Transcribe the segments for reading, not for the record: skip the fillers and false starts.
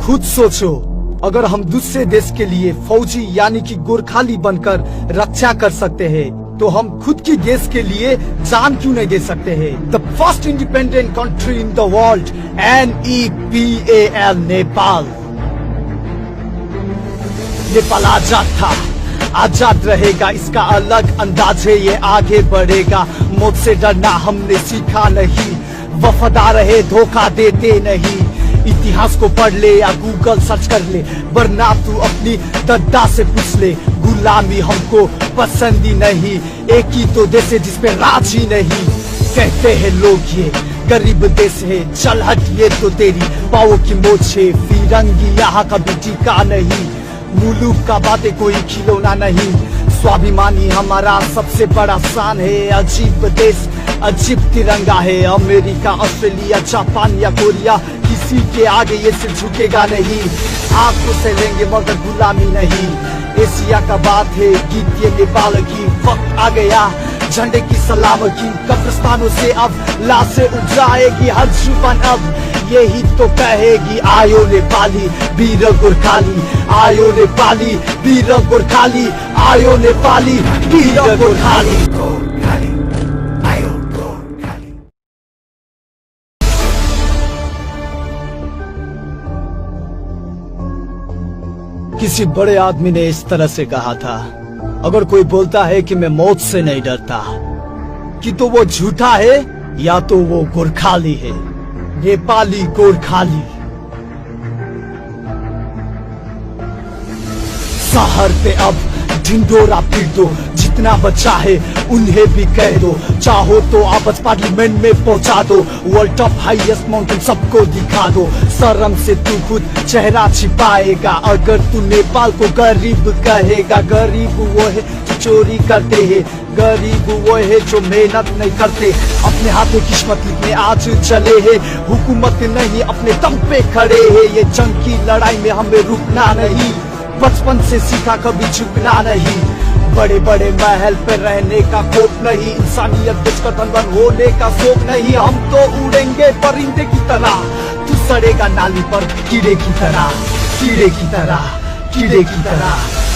खुद सोचो, अगर हम दूसरे देश के लिए फौजी यानी कि गोरखाली बनकर रक्षा कर सकते हैं, तो हम खुद की देश के लिए जान क्यों नहीं दे सकते हैं। The first independent country in the world, NEPAL, Nepal. Nepal आजाद था, आजाद रहेगा, इसका अलग अंदाज है, ये आगे बढ़ेगा। मौत से डरना हमने सीखा नहीं, वफादार रहे, धोखा देते नहीं। इतिहास को पढ़ ले या गूगल सर्च कर ले, वरना तू अपनी दद्दा से पूछ ले। गुलामी हमको पसंद ही नहीं, एक ही तो देश है जिसपे राज ही नहीं। कहते हैं लोग ये गरीब देश है, चल हट ये तो तेरी पाओ की मोच है। फिरंगी यहाँ कभी टीका नहीं, मुल्क का बातें कोई खिलौना नहीं। स्वाभिमानी हमारा सबसे बड़ा शान है, अजीब देश अजीब तिरंगा है। अमेरिका, ऑस्ट्रेलिया, जापान या कोरिया, किसी के आगे ये सिर झुकेगा नहीं। आपको से लेंगे मगर गुलामी नहीं। एशिया का बात है, गीत ये नेपाल की। वक्त आ गया झंडे की सलामती, कब्रिस्तानों से अब लाशें उठ जाएगी हर जुबान अब यही तो कहेगी, आयो नेपाली वीर गोरखाली, आयो नेपाली वीर गोरखाली, आयो नेपाली वीर गोरखाली। किसी बड़े आदमी ने इस तरह से कहा था, अगर कोई बोलता है कि मैं मौत से नहीं डरता, कि तो वो झूठा है या तो वो गोरखाली है। नेपाली गोरखाली। शहर पे अब ढिंढोरा पीट दो, जितना बच्चा है उन्हें भी कह दो। चाहो तो आपस पार्लियामेंट में पहुंचा दो, वर्ल्ड टॉप हाईएस्ट माउंटेन सबको दिखा दो। शर्म से तू खुद चेहरा छिपाएगा अगर तू नेपाल को गरीब कहेगा। गरीब वो है जो चोरी करते हैं, गरीब वो है जो मेहनत नहीं करते। अपने हाथ में किस्मत लिखने आज चले हैं, हुकूमत नहीं अपने दम पे खड़े हैं। ये जंग की लड़ाई में हमें रुकना नहीं, बचपन से सीखा कभी झुकना नहीं। बड़े बड़े महल पे रहने का खोट नहीं, इंसानियत बेचकर धनवान होने का शौक नहीं। हम तो उड़ेंगे परिंदे की तरह, तू सड़ेगा नाली पर कीड़े की तरह, कीड़े की तरह, कीड़े की तरह।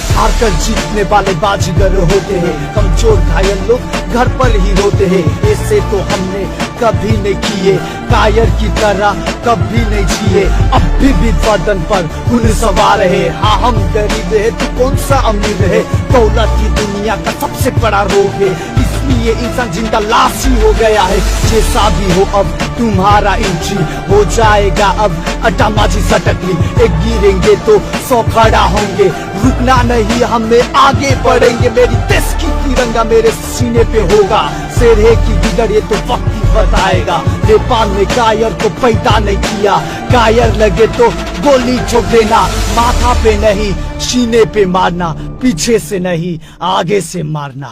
हारकर जीतने वाले बाजीगर होते हैं, कमजोर घायल लोग घर पर ही रोते हैं। ऐसे तो हमने कभी नहीं किए, कायर की तरह कभी नहीं जिए। अब भी बदन पर खून सवार है। हाँ हम गरीब है तो कौन सा अमीर है, दौलत की दुनिया का सबसे बड़ा रोग है। इसलिए इंसान जिंदा लाश ही हो गया है। जैसा भी हो अब तुम्हारा एंट्री हो जाएगा, अब अटामाजी सटकली। एक गिरेंगे तो 100 खड़ा होंगे, रुकना नहीं हमें आगे बढ़ेंगे। मेरी देश की तिरंगा मेरे सीने पे होगा, शेर है की बिगड़ ये तो वक्त ही बताएगा। नेपाल ने कायर को पैदा नहीं किया, कायर लगे तो गोली ठोक देना। माथा पे नहीं सीने पे मारना, पीछे से नहीं आगे से मारना।